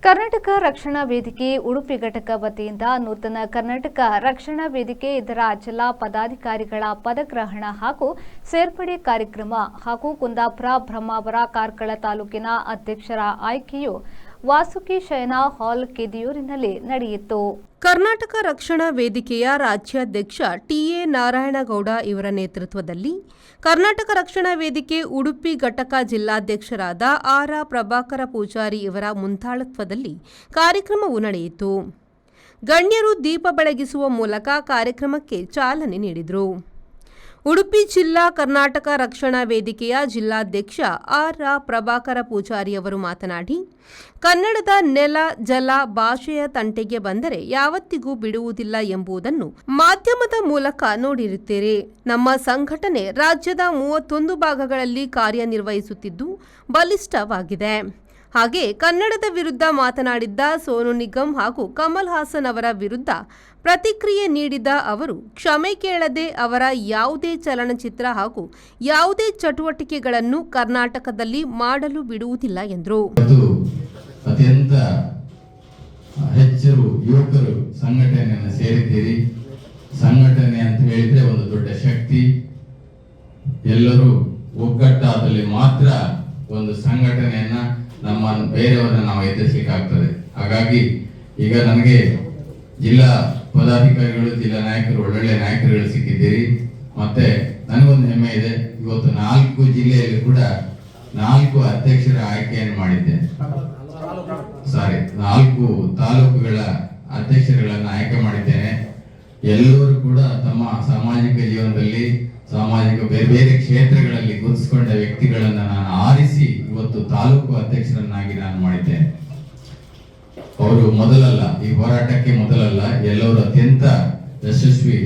ಕರ್ನಾಟಕ ರಕ್ಷಣಾ ವೇದಿಕೆ ಉಡುಪಿ ಘಟಕ ವತಿಯಿಂದ ನೂತನ ಕರ್ನಾಟಕ ರಕ್ಷಣಾ ವೇದಿಕೆ ಇದರ ಜಿಲ್ಲಾ ಪದಾಧಿಕಾರಿಗಳ ಪದಗ್ರಹಣ ಹಾಗೂ ಸೇರ್ಪಡೆ ಕಾರ್ಯಕ್ರಮ ಹಾಗೂ ಕುಂದಾಪುರ ಬ್ರಹ್ಮಾವರ ಕಾರ್ಕಳ ತಾಲೂಕಿನ ಅಧ್ಯಕ್ಷರ ಆಯ್ಕೆಯು ವಾಸುಕಿ ಶಯನ ಹಾಲ್ ಕೆದಿಯೂರಿನಲ್ಲಿ ನಡೆಯಿತು. ಕರ್ನಾಟಕ ರಕ್ಷಣಾ ವೇದಿಕೆಯ ರಾಜ್ಯಾಧ್ಯಕ್ಷ ಟಿಎ ನಾರಾಯಣಗೌಡ ಇವರ ನೇತೃತ್ವದಲ್ಲಿ ಕರ್ನಾಟಕ ರಕ್ಷಣಾ ವೇದಿಕೆ ಉಡುಪಿ ಘಟಕ ಜಿಲ್ಲಾಧ್ಯಕ್ಷರಾದ ಆರ್. ಪ್ರಭಾಕರ ಪೂಜಾರಿ ಇವರ ಮುಂದಾಳತ್ವದಲ್ಲಿ ಕಾರ್ಯಕ್ರಮವು ನಡೆಯಿತು. ಗಣ್ಯರು ದೀಪ ಬೆಳಗಿಸುವ ಮೂಲಕ ಕಾರ್ಯಕ್ರಮಕ್ಕೆ ಚಾಲನೆ ನೀಡಿದರು. ಉಡುಪಿ ಜಿಲ್ಲಾ ಕರ್ನಾಟಕ ರಕ್ಷಣಾ ವೇದಿಕೆಯ ಜಿಲ್ಲಾಧ್ಯಕ್ಷ ಆರ್. ಪ್ರಭಾಕರ ಪೂಜಾರಿ ಅವರು ಮಾತನಾಡಿ, ಕನ್ನಡದ ನೆಲ, ಜಲ, ಭಾಷೆಯ ತಂಟೆಗೆ ಬಂದರೆ ಯಾವತ್ತಿಗೂ ಬಿಡುವುದಿಲ್ಲ ಎಂಬುದನ್ನು ಮಾಧ್ಯಮದ ಮೂಲಕ ನೋಡಿರುತ್ತೀರಿ. ನಮ್ಮ ಸಂಘಟನೆ ರಾಜ್ಯದ 31 ಭಾಗಗಳಲ್ಲಿ ಕಾರ್ಯನಿರ್ವಹಿಸುತ್ತಿದ್ದು ಬಲಿಷ್ಠವಾಗಿದೆ. ಹಾಗೆ ಕನ್ನಡದ ವಿರುದ್ಧ ಮಾತನಾಡಿದ್ದ ಸೋನು ನಿಗಮ್ ಹಾಗೂ ಕಮಲ್ ಹಾಸನ್ ಅವರ ವಿರುದ್ಧ ಪ್ರತಿಕ್ರಿಯೆ ನೀಡಿದ ಅವರು ಕ್ಷಮೆ ಕೇಳದೆ ಅವರ ಯಾವುದೇ ಚಲನಚಿತ್ರ ಹಾಗೂ ಯಾವುದೇ ಚಟುವಟಿಕೆಗಳನ್ನು ಕರ್ನಾಟಕದಲ್ಲಿ ಮಾಡಲು ಬಿಡುವುದಿಲ್ಲ ಎಂದರು. ಅತ್ಯಂತ ಹೆಚ್ಚು ಯುವಕರು ಸಂಘಟನೆಯನ್ನು ಸೇರಿದ್ದೀರಿ. ಸಂಘಟನೆ ಅಂತ ಹೇಳಿದ್ರೆ ಒಂದು ದೊಡ್ಡ ಶಕ್ತಿ. ಎಲ್ಲರೂ ಒಗ್ಗಟ್ಟಾದಲ್ಲಿ ಮಾತ್ರ ಒಂದು ಸಂಘಟನೆಯನ್ನ ನಮ್ಮ ಬೇರೆಯವರನ್ನ ನಾವು ಎದುರಿಸಲಿಕ್ಕಾಗ್ತದೆ. ಹಾಗಾಗಿ ಈಗ ನನಗೆ ಜಿಲ್ಲಾ ಪದಾಧಿಕಾರಿಗಳು, ಜಿಲ್ಲಾ ನಾಯಕರು, ಒಳ್ಳೊಳ್ಳೆ ನಾಯಕರುಗಳು ಸಿಕ್ಕಿದ್ದೀರಿ. ಮತ್ತೆ ನನಗೊಂದು ಹೆಮ್ಮೆ ಇದೆ, ಇವತ್ತು 4 ಜಿಲ್ಲೆಯಲ್ಲಿ ಕೂಡ 4 ಅಧ್ಯಕ್ಷರ ಆಯ್ಕೆಯನ್ನು ಮಾಡಿದ್ದೆ. 4 ತಾಲೂಕುಗಳ ಅಧ್ಯಕ್ಷರುಗಳನ್ನು ಆಯ್ಕೆ ಮಾಡಿದ್ದೇನೆ. ಎಲ್ಲರೂ ಕೂಡ ತಮ್ಮ ಸಾಮಾಜಿಕ ಜೀವನದಲ್ಲಿ ಬೇರೆ ಬೇರೆ ಕ್ಷೇತ್ರಗಳಲ್ಲಿ ಗುರುತಿಸಿಕೊಂಡ ವ್ಯಕ್ತಿಗಳನ್ನ ನಾನು ಆರಿಸಿ ಇವತ್ತು ತಾಲೂಕು ಅಧ್ಯಕ್ಷರನ್ನಾಗಿ ನಾನು ಮಾಡಿದ್ದೇನೆ. ಅವರು ಮೊದಲಲ್ಲ, ಈ ಹೋರಾಟಕ್ಕೆ ಮೊದಲಲ್ಲ, ಎಲ್ಲರೂ ಅತ್ಯಂತ ಯಶಸ್ವಿ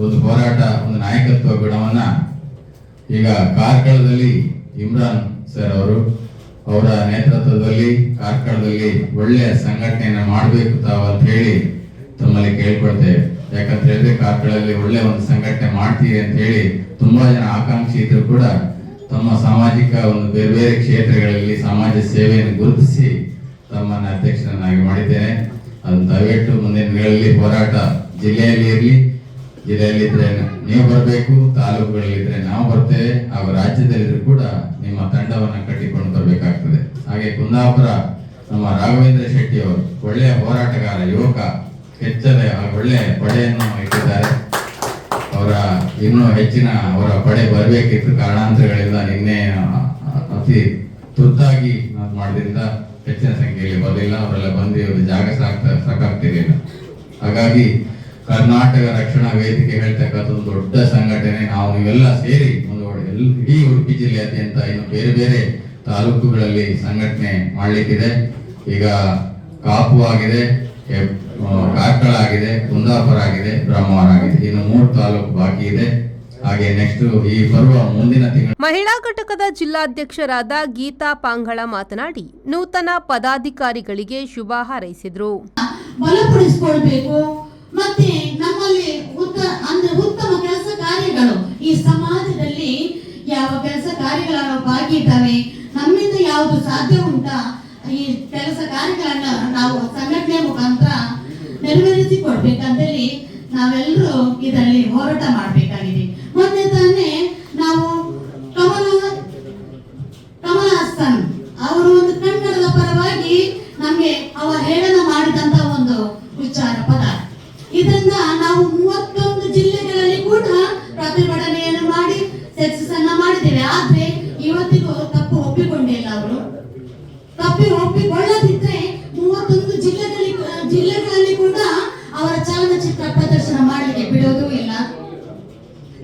ಒಂದು ಹೋರಾಟ, ಒಂದು ನಾಯಕತ್ವ ಗುಣವನ್ನ ಈಗ ಕಾರ್ಕಳದಲ್ಲಿ ಇಮ್ರಾನ್ ಸರ್ ಅವರ ನೇತೃತ್ವದಲ್ಲಿ ಕಾರ್ಕಳದಲ್ಲಿ ಒಳ್ಳೆಯ ಸಂಘಟನೆಯನ್ನ ಮಾಡಬೇಕು ತಾವು ಅಂತ ಹೇಳಿ ತಮ್ಮಲ್ಲಿ ಕೇಳ್ಕೊಳ್ತೇವೆ. ಯಾಕಂತ ಹೇಳಿದ್ರೆ ಕಾರ್ಕಳದಲ್ಲಿ ಒಳ್ಳೆ ಒಂದು ಸಂಘಟನೆ ಮಾಡ್ತೀರಿ ಅಂತ ಹೇಳಿ ತುಂಬಾ ಜನ ಆಕಾಂಕ್ಷಿ ಇದ್ರು ಕೂಡ ತಮ್ಮ ಸಾಮಾಜಿಕ ಒಂದು ಬೇರೆ ಬೇರೆ ಕ್ಷೇತ್ರಗಳಲ್ಲಿ ಸಮಾಜ ಸೇವೆಯನ್ನು ಗುರುತಿಸಿ ತಮ್ಮನ್ನ ಅಧ್ಯಕ್ಷರನ್ನಾಗಿ ಮಾಡಿದ್ದೇನೆ. ಅದನ್ನು ದಯವಿಟ್ಟು ಮುಂದಿನ ದಿನಗಳಲ್ಲಿ ಹೋರಾಟ ಜಿಲ್ಲೆಯಲ್ಲಿ ಇದ್ರೆ ನೀವು ಬರಬೇಕು, ತಾಲೂಕುಗಳಲ್ಲಿದ್ರೆ ನಾವು ಬರ್ತೇವೆ, ಹಾಗೂ ರಾಜ್ಯದಲ್ಲಿದ್ರು ಕೂಡ ನಿಮ್ಮ ತಂಡವನ್ನ ಕಟ್ಟಿಕೊಂಡು ಬರಬೇಕಾಗ್ತದೆ. ಹಾಗೆ ಕುಂದಾಪುರ ನಮ್ಮ ರಾಘವೇಂದ್ರ ಶೆಟ್ಟಿ ಅವರು ಒಳ್ಳೆಯ ಹೋರಾಟಗಾರ, ಯುವಕ, ಹೆಚ್ಚದ ಒಳ್ಳೆಯ ಪಡೆಯನ್ನು ಇಟ್ಟಿದ್ದಾರೆ. ಅವರ ಇನ್ನೂ ಹೆಚ್ಚಿನ ಅವರ ಪಡೆ ಬರಬೇಕಿತ್ತು, ಕಾರಣಾಂತರಗಳಿಂದ ನಿನ್ನೆ ಅತಿ ತುರ್ತಾಗಿ ಮಾಡೋದ್ರಿಂದ ಹೆಚ್ಚಿನ ಸಂಖ್ಯೆಯಲ್ಲಿ ಬರಲಿಲ್ಲ. ಅವರೆಲ್ಲ ಬಂದು ಜಾಗ ಸಾಕಾಗ್ತಿರಲಿಲ್ಲ. ಹಾಗಾಗಿ ಕರ್ನಾಟಕ ರಕ್ಷಣಾ ವೇದಿಕೆ ಹೇಳ್ತಕ್ಕಂಥ ಒಂದು ದೊಡ್ಡ ಸಂಘಟನೆ. ನಾವು ನೀವೆಲ್ಲ ಸೇರಿ ಇಡೀ ಉಡುಪಿ ಜಿಲ್ಲೆಯಾದ್ಯಂತ ಇನ್ನು ಬೇರೆ ಬೇರೆ ತಾಲೂಕುಗಳಲ್ಲಿ ಸಂಘಟನೆ ಮಾಡ್ಲಿಕ್ಕಿದೆ. ಈಗ ಕಾಪು ಆಗಿದೆ, ಕಾರ್ಕಳ ಆಗಿದೆ, ಕುಂದಾಪುರ ಆಗಿದೆ, ಬ್ರಹ್ಮಾವರ ಆಗಿದೆ. ಇನ್ನು 3 ತಾಲೂಕು ಬಾಕಿ ಇದೆ. ಹಾಗೆ ನೆಕ್ಸ್ಟ್ ಈ ಬರುವ ಮುಂದಿನ ತಿಂಗಳು ಮಹಿಳಾ ಘಟಕದ ಜಿಲ್ಲಾಧ್ಯಕ್ಷರಾದ ಗೀತಾ ಪಾಂಗಳ ಮಾತನಾಡಿ ನೂತನ ಪದಾಧಿಕಾರಿಗಳಿಗೆ ಶುಭ ಹಾರೈಸಿದರು. ಬಲಪಡಿಸಿಕೊಳ್ಳಬೇಕು. ಮತ್ತೆ ನಮ್ಮಲ್ಲಿ ಉತ್ತಮ ಕೆಲಸ ಕಾರ್ಯಗಳು, ಈ ಸಮಾಜದಲ್ಲಿ ಯಾವ ಕೆಲಸ ಕಾರ್ಯಗಳನ್ನು ಬಾಕಿ ಇದ್ದಾವೆ, ನಮ್ಮಿಂದ ಯಾವುದು ಸಾಧ್ಯ ಉಂಟಾ, ಈ ಕೆಲಸ ಕಾರ್ಯಗಳನ್ನ ನಾವು ಸಂಘಟನೆ ಮುಖಾಂತರ ನೆರವೇರಿಸಿಕೊಡ್ಬೇಕಂತೇಳಿ ನಾವೆಲ್ಲರೂ ಇದರಲ್ಲಿ ಹೋರಾಟ ಮಾಡಬೇಕಾಗಿದೆ. ಮೊನ್ನೆ ತಾನೇ ನಾವು ಕಮಲ್ ಹಾಸನ್ ಅವರು ಒಂದು ಕನ್ನಡದ ಪರವಾಗಿ ನಮಗೆ ಅವರ ಹೇಳನ ಮಾಡಿದಂತ ಒಂದು ವಿಚಾರ ಪದ. ಇದರಿಂದ ನಾವು 31 ಜಿಲ್ಲೆಗಳಲ್ಲಿ ಕೂಡ ಪ್ರತಿಭಟನೆಯನ್ನು ಮಾಡಿ ಸಕ್ಸಸ್ ಅನ್ನ ಮಾಡಿದ್ದೇವೆ. ಆದ್ರೆ ಇವತ್ತಿಗೂ ತಪ್ಪು ಒಪ್ಪಿಕೊಂಡಿಲ್ಲ. ಅವರು ಒಪ್ಪಿಕೊಳ್ಳದಿದ್ರೆ 31 ಜಿಲ್ಲೆಗಳಲ್ಲಿ ಕೂಡ ಅವರ ಚಲನಚಿತ್ರ ಪ್ರದರ್ಶನ ಮಾಡಲಿಕ್ಕೆ ಬಿಡೋದು ಇಲ್ಲ.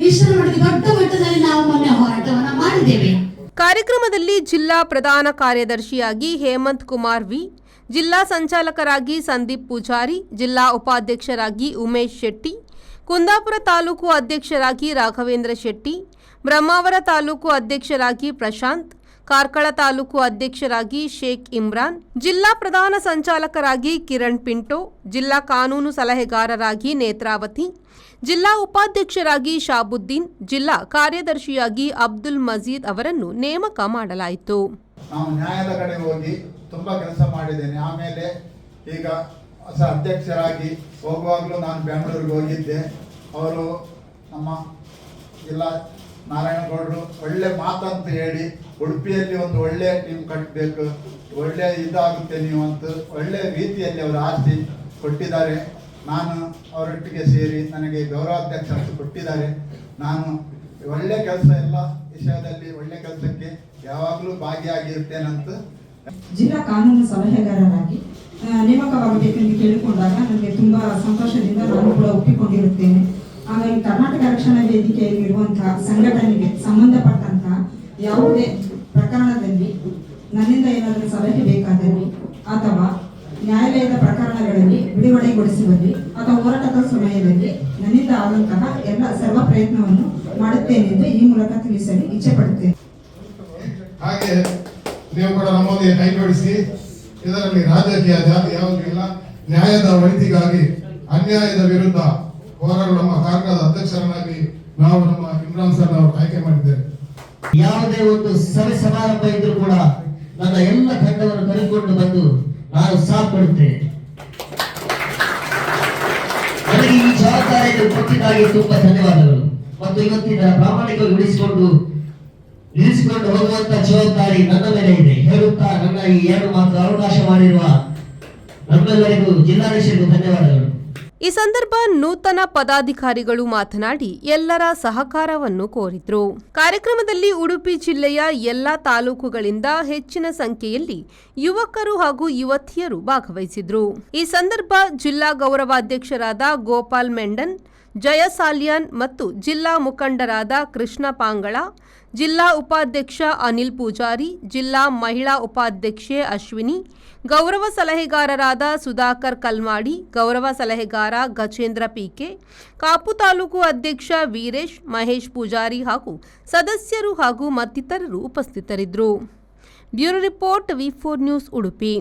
ಇಷ್ಟರ ಮಟ್ಟಿಗೆ ದೊಡ್ಡ ಮಟ್ಟದಲ್ಲಿ ನಾವು ಮೊನ್ನೆ ಹೋರಾಟವನ್ನ ಮಾಡಿದ್ದೇವೆ. ಕಾರ್ಯಕ್ರಮದಲ್ಲಿ ಜಿಲ್ಲಾ ಪ್ರಧಾನ ಕಾರ್ಯದರ್ಶಿಯಾಗಿ ಹೇಮಂತ್ ಕುಮಾರ್ ವಿ, ಜಿಲ್ಲಾ ಸಂಚಾಲಕರಾಗಿ ಸಂದೀಪ್ ಪೂಜಾರಿ, ಜಿಲ್ಲಾ ಉಪಾಧ್ಯಕ್ಷರಾಗಿ ಉಮೇಶ್ ಶೆಟ್ಟಿ, ಕುಂದಾಪುರ ತಾಲೂಕು ಅಧ್ಯಕ್ಷರಾಗಿ ರಾಘವೇಂದ್ರ ಶೆಟ್ಟಿ, ಬ್ರಹ್ಮಾವರ ತಾಲೂಕು ಅಧ್ಯಕ್ಷರಾಗಿ ಪ್ರಶಾಂತ್, ಕಾರ್ಕಳ ತಾಲೂಕು ಅಧ್ಯಕ್ಷರಾಗಿ ಶೇಖ್ ಇಮ್ರಾನ್, ಜಿಲ್ಲಾ ಪ್ರಧಾನ ಸಂಚಾಲಕರಾಗಿ ಕಿರಣ್ ಪಿಂಟೋ, ಜಿಲ್ಲಾ ಕಾನೂನು ಸಲಹೆಗಾರರಾಗಿ ನೇತ್ರಾವತಿ, ಜಿಲ್ಲಾ ಉಪಾಧ್ಯಕ್ಷರಾಗಿ ಶಾಬುದ್ದೀನ್, ಜಿಲ್ಲಾ ಕಾರ್ಯದರ್ಶಿಯಾಗಿ ಅಬ್ದುಲ್ ಮಜೀದ್ ಅವರನ್ನು ನೇಮಕ ಮಾಡಲಾಯಿತು. ನಾವು ನ್ಯಾಯದ ಕಡೆ ಹೋಗಿ ತುಂಬ ಕೆಲಸ ಮಾಡಿದ್ದೇನೆ. ಆಮೇಲೆ ಈಗ ಅಧ್ಯಕ್ಷರಾಗಿ ಹೋಗುವಾಗಲೂ ನಾನು ಬೆಂಗಳೂರಿಗೆ ಹೋಗಿದ್ದೆ. ಅವರು ನಮ್ಮ ಜಿಲ್ಲಾ ನಾರಾಯಣಗೌಡರು ಒಳ್ಳೆ ಮಾತಂತ ಹೇಳಿ ಉಡುಪಿಯಲ್ಲಿ ಒಂದು ಒಳ್ಳೆಯ ಟೀಮ್ ಕಟ್ಟಬೇಕು, ಒಳ್ಳೆ ಇದಾಗುತ್ತೆ ನೀವು ಅಂತ ಒಳ್ಳೆಯ ರೀತಿಯಲ್ಲಿ ಅವರು ಆರಿಸಿ ಕೊಟ್ಟಿದ್ದಾರೆ. ನಾನು ಅವರೊಟ್ಟಿಗೆ ಸೇರಿ ನನಗೆ ಗೌರವಾಧ್ಯಕ್ಷ ಅಂತ ಕೊಟ್ಟಿದ್ದಾರೆ. ನಾನು ಒಳ್ಳೆ ಕೆಲಸ ಎಲ್ಲ ವಿಷಯದಲ್ಲಿ ಒಳ್ಳೆ ಕೆಲಸಕ್ಕೆ ಯಾವಾಗಲೂ ಭಾಗಿಯಾಗಿರ್ತೇನಂತ. ಜಿಲ್ಲಾ ಕಾನೂನು ಸಲಹೆಗಾರರಾಗಿ ನೇಮಕವಾಗಬೇಕೆಂದು ಕೇಳಿಕೊಂಡಾಗ ನನಗೆ ತುಂಬಾ ಸಂತೋಷದಿಂದ ನಾನು ಕೂಡ ಒಪ್ಪಿಕೊಂಡಿರುತ್ತೇನೆ. ಹಾಗಾಗಿ ಕರ್ನಾಟಕ ರಕ್ಷಣಾ ವೇದಿಕೆಯಲ್ಲಿರುವಂತಹ ಸಂಘಟನೆಗೆ ಸಂಬಂಧಪಟ್ಟಂತಹ ಯಾವುದೇ ಪ್ರಕರಣದಲ್ಲಿ ನನ್ನಿಂದ ಏನಾದರೂ ಸಲಹೆ ಬೇಕಾದಲ್ಲಿ ಅಥವಾ ನ್ಯಾಯಾಲಯದ ಪ್ರಕರಣಗಳಲ್ಲಿ ಬಿಡುಗಡೆಗೊಳಿಸುವಲ್ಲಿ ಅಥವಾ ಹೋರಾಟದ ಸಮಯದಲ್ಲಿ ನನ್ನಿಂದ ಆದಂತಹ ಸರ್ವ ಪ್ರಯತ್ನವನ್ನು ಮಾಡುತ್ತೇನೆಂದು ಈ ಮೂಲಕ ತಿಳಿಸಲು ಇಚ್ಛೆ ಪಡುತ್ತೇನೆ. ಹಾಗೆ ನೀವು ಕೂಡ ನಮ್ಮೊಂದಿಗೆ ಕೈ ಜೋಡಿಸಿ ಇದರಲ್ಲಿ ರಾಜಕೀಯ ಜಾತಿ ಯಾವುದೂ ಇಲ್ಲ, ನ್ಯಾಯದ ಒಳಿತಿಗಾಗಿ ಅನ್ಯಾಯದ ವಿರುದ್ಧ ಹೋರಾಡಲು ನಮ್ಮ ಕಾರ್ಯದ ಅಧ್ಯಕ್ಷರನ್ನಾಗಿ ನಾವು ನಮ್ಮ ಇಮ್ರಾನ್ ಸರ್ ಅವರು ಆಯ್ಕೆ ಮಾಡಿದ್ದೇವೆ. ಯಾವುದೇ ಒಂದು ಸಭೆ ಸಮಾರಂಭ ಇದ್ರೂ ಕೂಡ ನನ್ನ ಎಲ್ಲ ತಂಡವನ್ನು ಕರೆದುಕೊಂಡು ಬಂದು ನಾನು ಸಾಥ್ ಕೊಡುತ್ತೇನೆ. ನನಗೆ ಈ ಜವಾಬ್ದಾರಿಯನ್ನು ಕೊಟ್ಟಿದ್ದಾಗಿ ತುಂಬಾ ಧನ್ಯವಾದಗಳು. ಮತ್ತು ಇವತ್ತಿನ ಪ್ರಾಮಾಣಿಕವಾಗಿ ನಿಲ್ಲಿಸಿಕೊಂಡು ಹೋಗುವಂತ ಜವಾಬ್ದಾರಿ ನನ್ನ ಮೇಲೆ ಇದೆ ಹೇಳುತ್ತಾ ನನ್ನ ಈ 2 ಮಾತ್ರ ಅವಕಾಶ ಮಾಡಿರುವ ನಮ್ಮೆಲ್ಲರಿಗೂ ಜಿಲ್ಲಾಧೀಶರಿಗೂ ಧನ್ಯವಾದಗಳು. ಈ ಸಂದರ್ಭ ನೂತನ ಪದಾಧಿಕಾರಿಗಳು ಮಾತನಾಡಿ ಎಲ್ಲರ ಸಹಕಾರವನ್ನು ಕೋರಿದ್ರು. ಕಾರ್ಯಕ್ರಮದಲ್ಲಿ ಉಡುಪಿ ಜಿಲ್ಲೆಯ ಎಲ್ಲಾ ತಾಲೂಕುಗಳಿಂದ ಹೆಚ್ಚಿನ ಸಂಖ್ಯೆಯಲ್ಲಿ ಯುವಕರು ಹಾಗೂ ಯುವತಿಯರು ಭಾಗವಹಿಸಿದ್ರು. ಈ ಸಂದರ್ಭ ಜಿಲ್ಲಾ ಗೌರವಾಧ್ಯಕ್ಷರಾದ ಗೋಪಾಲ್ ಮೆಂಡನ್, ಜಯ ಸಾಲ್ಯಾನ್ ಮತ್ತು ಜಿಲ್ಲಾ ಮುಖಂಡರಾದ ಕೃಷ್ಣ ಪಾಂಗಳ, ಜಿಲ್ಲಾ ಉಪಾಧ್ಯಕ್ಷ ಅನಿಲ್ ಪೂಜಾರಿ, ಜಿಲ್ಲಾ ಮಹಿಳಾ ಉಪಾಧ್ಯಕ್ಷೆ ಅಶ್ವಿನಿ, ಗೌರವ ಸಲಹೆಗಾರರಾದ ಸುಧಾಕರ್ ಕಲ್ಮಾಡಿ, ಗೌರವ ಸಲಹೆಗಾರ ಗಜೇಂದ್ರ ಪಿಕೆ, ಕಾಪು ತಾಲೂಕು ಅಧ್ಯಕ್ಷ ವೀರೇಶ್, ಮಹೇಶ್ ಪೂಜಾರಿ ಹಾಗೂ ಸದಸ್ಯರು ಹಾಗೂ ಮತ್ತಿತರರು ಉಪಸ್ಥಿತರಿದ್ದರು. Bureau report V4 news Udupi.